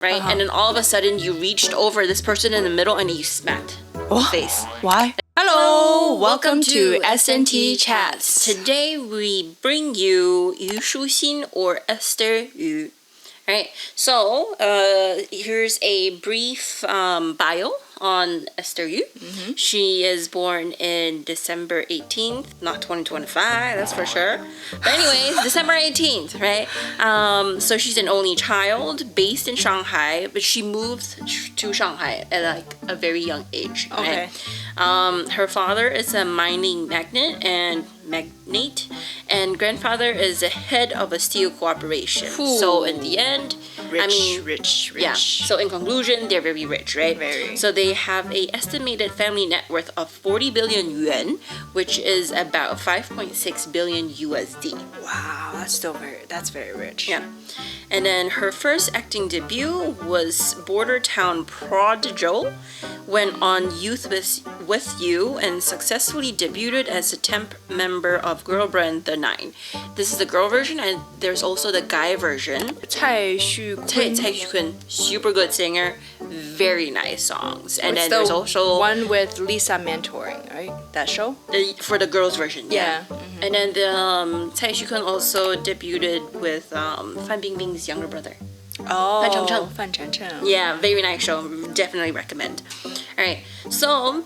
right? And then all of a sudden you reached over this person in the middle and you smacked the face. Why? Hello, welcome to SNT Chats. Today we bring you Yu Shuxin or Esther Yu. Right, so here's a brief bio on Esther Yu. She is born in December 18th, not 2025, that's for sure. But anyways, December 18th, right? So she's an only child based in Shanghai, but she moved to Shanghai at like a very young age. Okay. Right? Her father is a mining magnate, and grandfather is the head of a steel corporation. Ooh. So in the end, Rich. yeah. So in conclusion, they're very rich, right? Very. So they have a estimated family net worth of 40 billion yuan, which is about 5.6 billion USD. Wow, that's very rich. Yeah. And then her first acting debut was Border Town Prodigal, went on Youth with You, and successfully debuted as a temp member of girl band The Nine. This is the girl version, and there's also the guy version. Cai Shuxin. Super good singer, very nice songs. And It's then there's also one with Lisa mentoring, right? That show? for the girls version, yeah. Yeah. And then the Cai Shuxin also debuted with Fan Bingbing's younger brother. Oh, Fan Changcheng. Yeah, very nice show. Definitely recommend. All right, so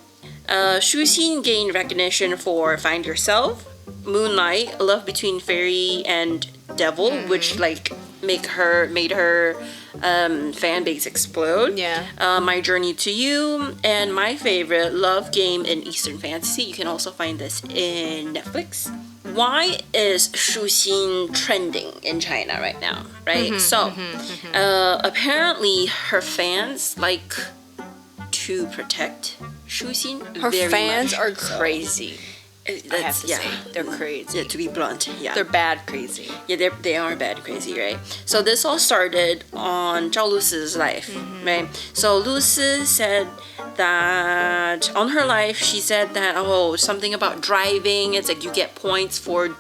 Shuxin gained recognition for Find Yourself, Moonlight, Love Between Fairy and Devil, which like made her fan base explode. Yeah. My Journey to You, and my favorite, Love Game in Eastern Fantasy. You can also find this in Netflix. Why is Shuxin trending in China right now, right? Apparently her fans like to protect Shuxin. Her very fans much. are crazy. I have to say, they're crazy. Yeah, to be blunt, yeah. They're bad crazy. Yeah, they are bad crazy, right? So this all started on Zhao Lusi's life, right? So Lusi said that on her life, she said that, something about driving, it's like you get points for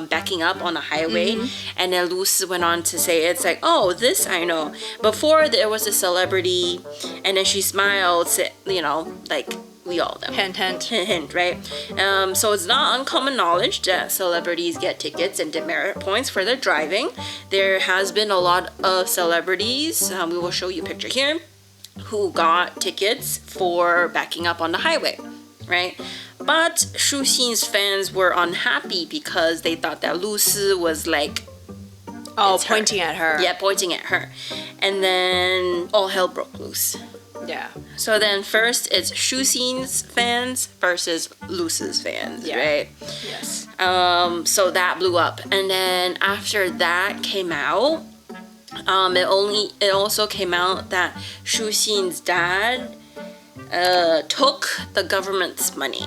backing up on a highway. And then Lusi went on to say, it's like, this I know. Before there was a celebrity, and then she smiled, said, like, we all know. Hint. Right? So it's not uncommon knowledge that celebrities get tickets and demerit points for their driving. There has been a lot of celebrities, we will show you a picture here, who got tickets for backing up on the highway, right? But Shuxin's fans were unhappy because they thought that Lusi was like, pointing at her. Yeah, pointing at her. And then all hell broke loose. Yeah. So then first it's Shuxin's fans versus Lusi's fans, right? Yes. So that blew up. And then after that came out, it also came out that Shuxin's dad took the government's money,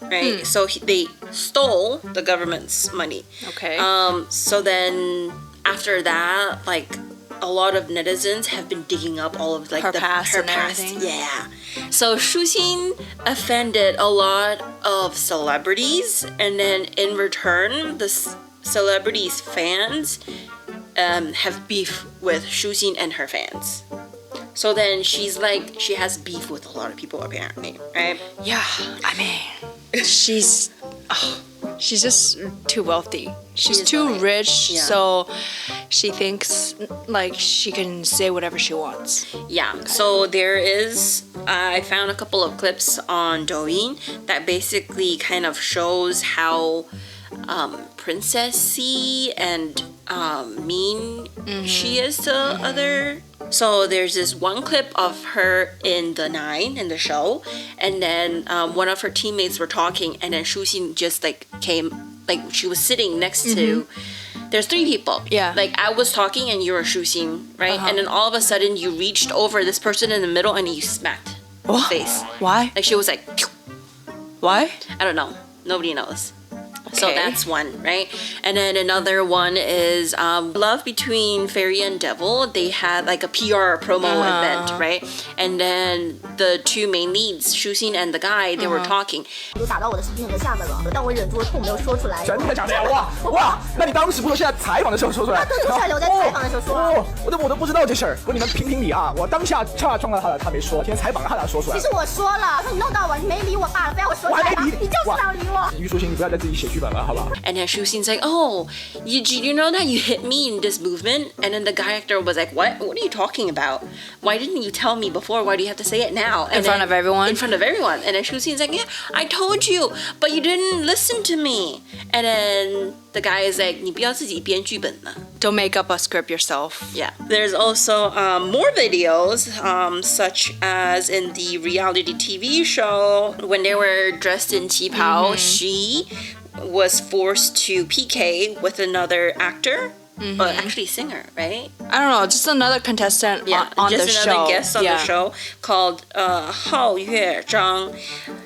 right? So they stole the government's money. Okay. So then after that, like, a lot of netizens have been digging up all of like her her past. Yeah. So Shuxin offended a lot of celebrities, and then in return, the celebrities' fans have beef with Shuxin and her fans. So then she has beef with a lot of people apparently, right? Yeah. I mean, she's just too wealthy. She's too rich, so she thinks like she can say whatever she wants. Yeah, so I found a couple of clips on Douyin that basically kind of shows how princessy and mean she is to other. So there's this one clip of her in The Nine, in the show, and then one of her teammates were talking, and then Shuxin just like came, like she was sitting next to, there's three people. Yeah. Like I was talking and you were Shuxin, right? And then all of a sudden you reached over this person in the middle and you smacked the face. Why? Like she was like, Why? I don't know. Nobody knows. So that's one, right? And then another one is Love Between Fairy and Devil. They had like a PR promo event, right? And then the two main leads, Shuxin and the guy, they were talking. 都打到我的视频里的下面了，但我忍住了痛没有说出来。真的假的呀？哇！那你当时不是在采访的时候说出来？对，就是我在采访的时候说。哦，我都不知道这事儿。不，你们评评理啊！我当下撞到他了，他没说。今天采访了他才说出来。其实我说了，说你弄到我，你没理我罢了，非要我说出来吧。你就是想理我。于淑欣，你不要再自己写剧本了，好不好？ And then Shuxin's like, oh, you know that you hit me in this movement? And then the guy actor was like, what are you talking about? Why didn't you tell me before? Why do you have to say it now? In front of everyone? In front of everyone. And then Shuxin's like, yeah, I told you, but you didn't listen to me. And then the guy is like, 你不要自己编剧本呢。 Don't make up a script yourself. Yeah. There's also more videos, such as in the reality TV show, when they were dressed in qipao, she was forced to PK with another actor. Actually singer, right? I don't know, just another contestant on the show. Just another guest on the show called Hao Yue Zhang.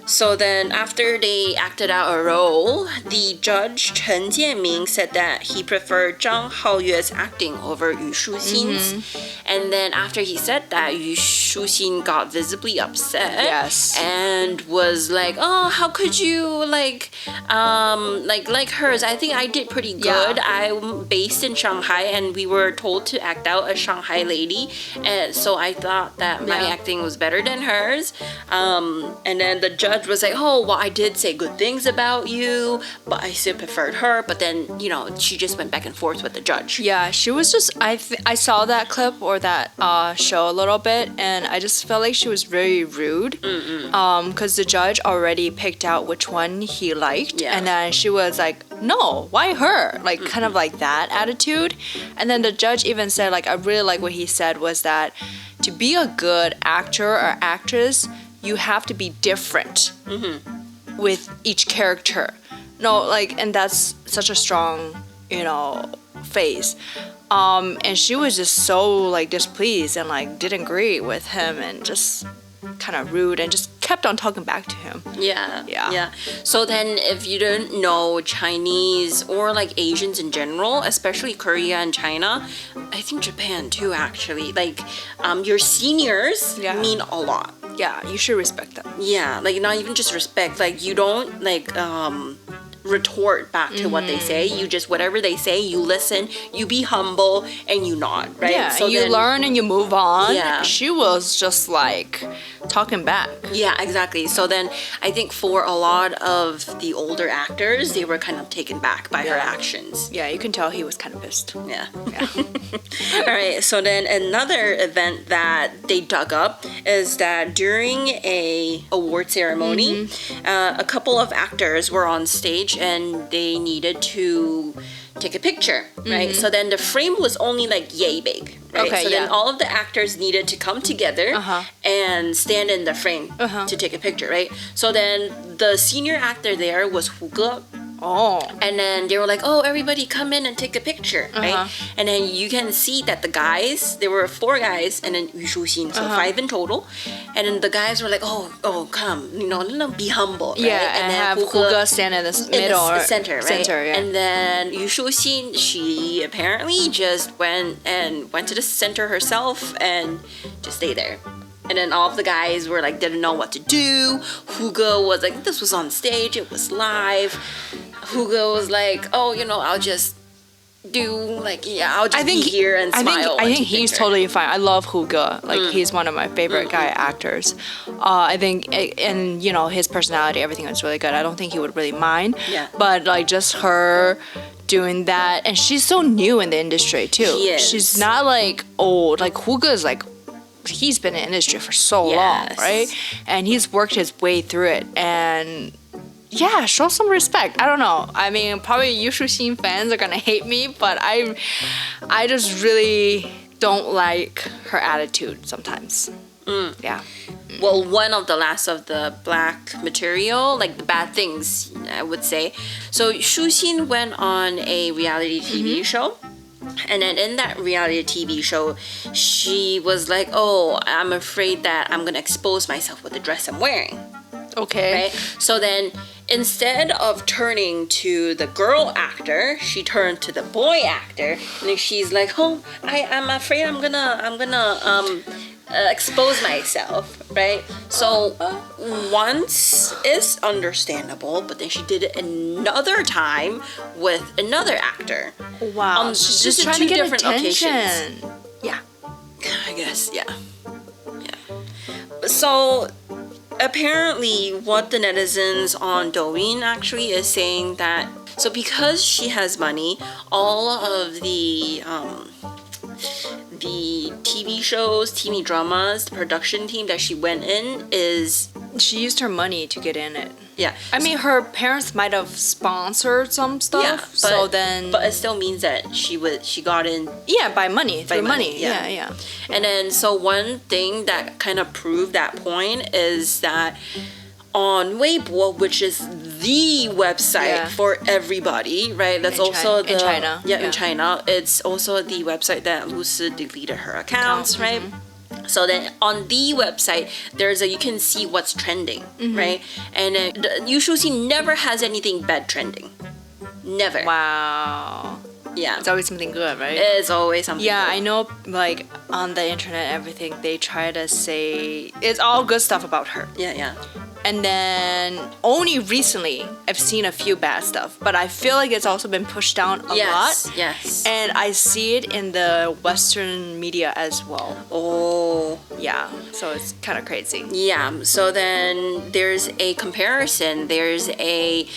So then after they acted out a role, the judge Chen Jianming said that he preferred Zhang Haoyue's acting over Yu Shuxin's. And then after he said that, Yu Shuxin got visibly upset. Yes. And was like, oh, how could you like hers? I think I did pretty good. I'm based in Shanghai and we were told to act out a Shanghai lady. And so I thought that my acting was better than hers. And then the judge was like, oh, well, I did say good things about you, but I still preferred her. But then, you know, she just went back and forth with the judge. Yeah, she was just, I saw that clip or that show a little bit, and I just felt like she was very rude. Because the judge already picked out which one he liked. Yeah. And then she was like, no, why her? Like, kind of like that attitude. And then the judge even said, like, I really like what he said was that to be a good actor or actress, you have to be different with each character. No, like, and that's such a strong, you know, phase. And she was just so like displeased and like didn't agree with him and just kind of rude and just kept on talking back to him. Yeah. So then if you don't know Chinese or like Asians in general, especially Korea and China, I think Japan too actually, like your seniors mean a lot. Yeah, you should respect them. Yeah, like not even just respect, like you don't like retort back to what they say. You just, whatever they say, you listen, you be humble, and you nod, right? Yeah, so you learn and you move on. Yeah. She was just like talking back. Yeah, exactly. So then I think for a lot of the older actors, they were kind of taken back by her actions. Yeah, you can tell he was kind of pissed. Yeah. All right. So then another event that they dug up is that during a award ceremony, a couple of actors were on stage and they needed to take a picture, right? So then the frame was only like yay big, right? Okay, so then all of the actors needed to come together and stand in the frame to take a picture, right? So then the senior actor there was Hu Ge. Oh. And then they were like, oh, everybody come in and take a picture, right? And then you can see that the guys, there were 4 guys and then Yu Shuxin, so 5 in total. And then the guys were like, oh, come, you know, be humble, right? Yeah, and then have Hu Ge stand in the middle or center, right? Center, yeah. And then Yu Shuxin, she apparently just went to the center herself and just stayed there. And then all of the guys were like, didn't know what to do. Hu Ge was like, this was on stage, it was live. Hu Ge was like, oh, you know, I'll just do like, I'll just be here and smile. I think he's totally fine. I love Hu Ge. Like he's one of my favorite guy actors. I think, and you know, his personality, everything was really good. I don't think he would really mind. Yeah. But like just her doing that, and she's so new in the industry too. She is. She's not like old. Like Hu Ge is like, he's been in the industry for so long, right? And he's worked his way through it, and yeah, show some respect. I don't know. I mean, probably Yu Shuxin fans are gonna hate me, but I just really don't like her attitude sometimes. Yeah. Well, one of the last of the black material, like the bad things, I would say. So Shuxin went on a reality TV show. And then in that reality TV show, she was like, oh, I'm afraid that I'm going to expose myself with the dress I'm wearing. Okay. Right? So then instead of turning to the girl actor, she turned to the boy actor, and then she's like, "Oh, I'm afraid I'm gonna expose myself," right? So once is understandable, but then she did it another time with another actor. Wow. She's just trying to get attention. Yeah. I guess, yeah. So apparently what the netizens on Douyin actually is saying that, so because she has money, all of the TV shows, TV dramas, the production team that she went in is... She used her money to get in it. Yeah. I mean, her parents might have sponsored some stuff. Yeah, but it still means that she got in. Yeah, by money, by through money. Yeah. Yeah. And then so one thing that kind of proved that point is that on Weibo, which is the website for everybody, right? That's also in China. In China, it's also the website that Lu Si deleted her accounts, right? So then on the website, you can see what's trending, right? And Yu Shuxin never has anything bad trending. Never. Wow. Yeah. It's always something good, right? It's always something Yeah, good. I know, like, on the internet, everything, they try to say it's all good stuff about her. Yeah. And then only recently, I've seen a few bad stuff, but I feel like it's also been pushed down a lot. Yes. And I see it in the Western media as well. Oh. Yeah, so it's kind of crazy. Yeah, so then there's a comparison. There's a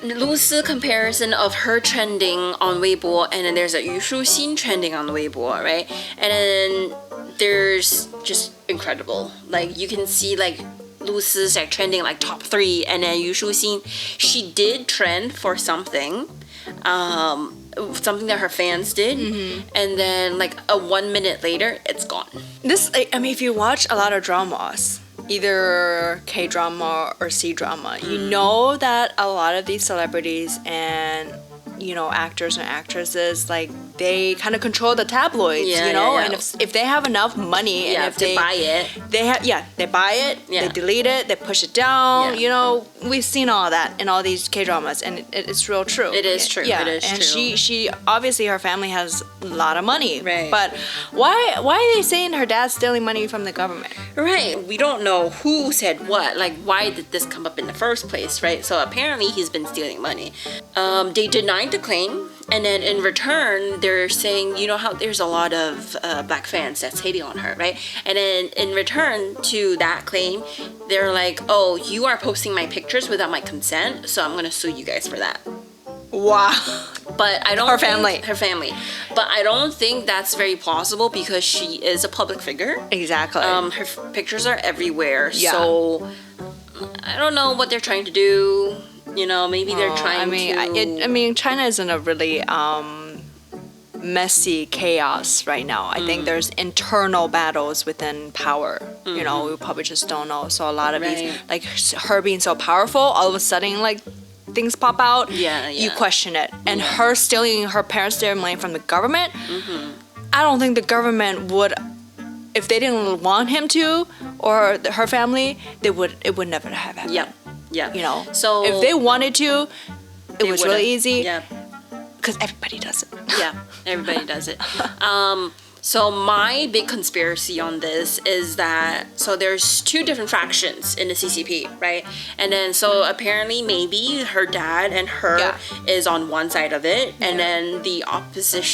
Lu Si comparison of her trending on Weibo, and then there's a Yu Shuxin trending on Weibo, right? And then there's just incredible. Like, you can see, like, Lu Si's like trending like top 3, and then Yu Shuxin, she did trend for something. Something that her fans did, and then like 1 minute later, it's gone. This, I mean, if you watch a lot of dramas, either K-drama or C-drama, you know that a lot of these celebrities and, you know, actors and actresses, like, they kind of control the tabloids, you know? And if they have enough money, and if they buy it, they buy it, they delete it, they push it down, you know, we've seen all that in all these K-dramas, and it's real true. It is true. Yeah, it is and true. she obviously, her family has a lot of money, right? But why are they saying her dad's stealing money from the government? Right. We don't know who said what. Like, why did this come up in the first place, right? So apparently he's been stealing money. They denied the claim, and then in return, they're saying, you know how there's a lot of black fans that's hating on her, right? And then in return to that claim, they're like, oh, you are posting my pictures without my consent, so I'm gonna sue you guys for that. Wow. But I don't Her think family. But I don't think that's very plausible because she is a public figure. Exactly. Her pictures are everywhere. Yeah. So I don't know what they're trying to do. You know, maybe they're trying to. I mean, China is in a really messy chaos right now. I think there's internal battles within power. You know, we probably just don't know. So a lot of these, like her being so powerful, all of a sudden, like, things pop out, you question it. And her stealing, her parents stealing money from the government, I don't think the government would, if they didn't want him to, or her family, it would never have happened. Yeah. You know, So if they wanted to, it was really easy. Yeah. Because everybody does it. Yeah, everybody does it. So my big conspiracy on this is that, so there's 2 different factions in the CCP, right? And then so apparently maybe her dad and her is on one side of it, and then the opposite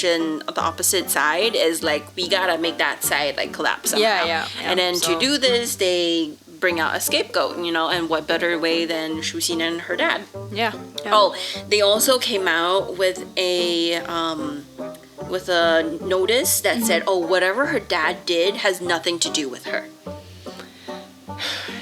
side is like, we gotta make that side like collapse somehow. Yeah. And then to do this, they bring out a scapegoat, you know, and what better way than Shuxin and her dad? Yeah. Oh, they also came out with a notice that said, oh, whatever her dad did has nothing to do with her.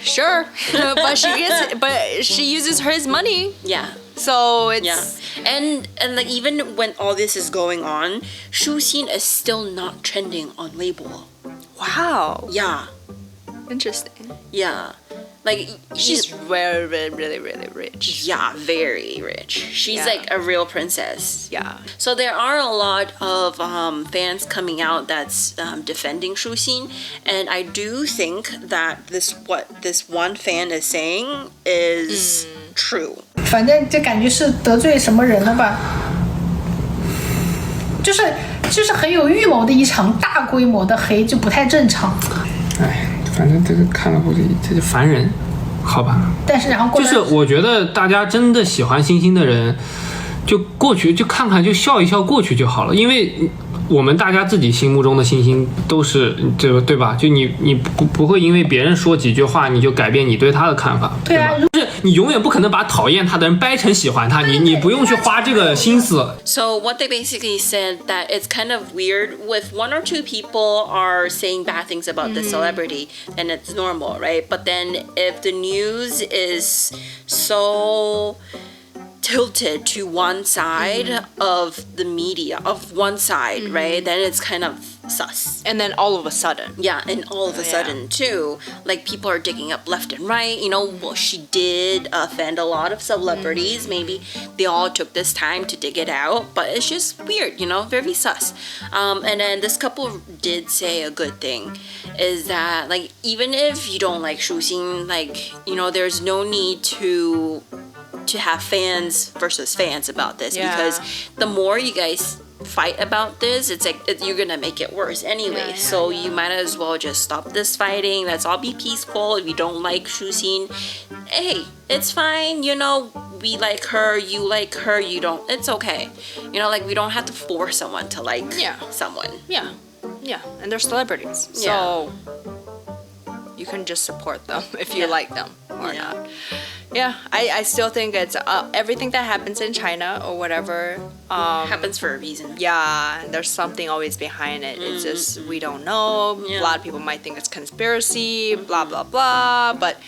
Sure, but she uses his money. Yeah. So it's and like, even when all this is going on, Shuxin is still not trending on Weibo. wow. Yeah. Interesting. Yeah. Like She's very, really, really rich. yeah, very rich. She's Yeah. like a real princess. Yeah. So there are a lot of fans coming out that's defending Shuxin, and I do think that what this one fan is saying is true. 反正就感觉是得罪什么人了吧，就是很有预谋的一场大规模的黑，就不太正常。哎，反正这个看了估计这就烦人，好吧？但是然后过就来是我觉得大家真的喜欢星星的人，就过去就看看，就笑一笑过去就好了，因为我们大家自己心目中的星星都是这个，对吧？就你不会因为别人说几句话你就改变你对他的看法，对啊，吧？就是你永远不可能把讨厌他的人掰成喜欢他，你不用去花这个心思。So what they basically said that it's kind of weird with one or two people are saying bad things about the celebrity, and it's normal, right? But then if the news is so tilted to one side of the media, of one side, right? Then it's kind of sus. And then all of a sudden. Yeah, and all of a sudden too, like people are digging up left and right. You know, well, she did offend a lot of celebrities. Maybe they all took this time to dig it out, but it's just weird, you know, very sus. And then this couple did say a good thing, is that like even if you don't like Shuxin, like you know, there's no need to have fans versus fans about this, because the more you guys fight about this, it's like you're gonna make it worse anyway. So you might as well just stop this fighting. Let's all be peaceful. If you don't like Shuxin, hey, it's fine. You know, we like her, you like her, you don't. It's okay. You know, like we don't have to force someone to like someone. Yeah. And they're celebrities. So you can just support them if you like them or not. Yeah, I still think it's everything that happens in China or whatever Happens for a reason. Yeah, there's something always behind it. It's just we don't know. A lot of people might think it's conspiracy, blah blah blah. But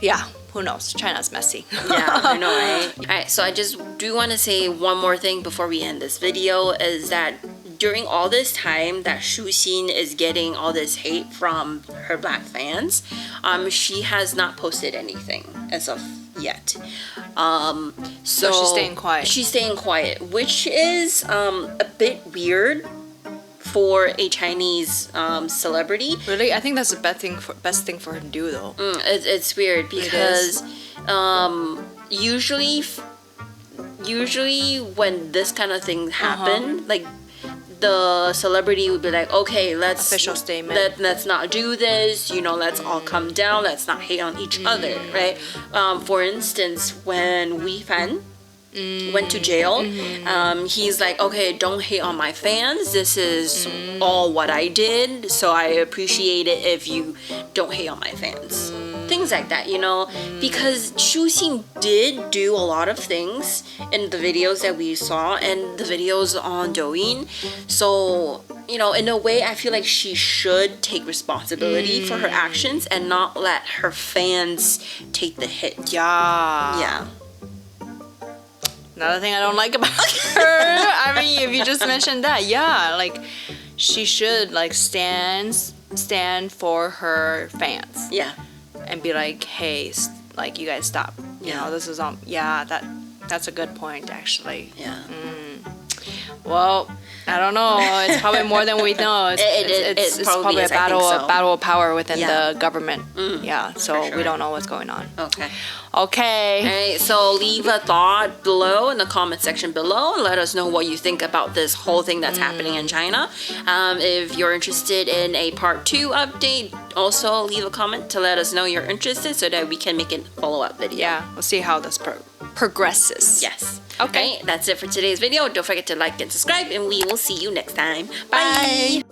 yeah, who knows? China's messy. Yeah, I know, right? Alright, so I just do want to say one more thing before we end this video, is that during all this time that Shuxin is getting all this hate from her black fans, she has not posted anything as of yet. So she's staying quiet. She's staying quiet, which is a bit weird for a Chinese celebrity. Really, I think that's the best thing for her to do, though. It's weird because usually when this kind of thing happen, like the celebrity would be like, okay, let's official statement. Let's not do this. You know, let's all come down. Let's not hate on each other, right? For instance, when Wei Fan went to jail, he's like, okay, don't hate on my fans. This is all what I did, so I appreciate it if you don't hate on my fans. Things like that, you know, because Shuxin did do a lot of things in the videos that we saw and the videos on Douyin. So, you know, in a way, I feel like she should take responsibility for her actions and not let her fans take the hit. Yeah. Another thing I don't like about her, I mean, if you just mentioned that, like she should like stand for her fans. Yeah. And be like, hey, like you guys stop. You know, this is that's a good point actually. Yeah. Well, I don't know. It's probably more than we know. It's probably a battle of power within the government. So we don't know what's going on. Okay. Okay. All right, so leave a thought below in the comment section below and let us know what you think about this whole thing that's happening in China. If you're interested in a part 2 update, also leave a comment to let us know you're interested so that we can make a follow-up video. Yeah, we'll see how this progresses. Yes. Okay. All right, that's it for today's video. Don't forget to like and subscribe, and we will see you next time. Bye.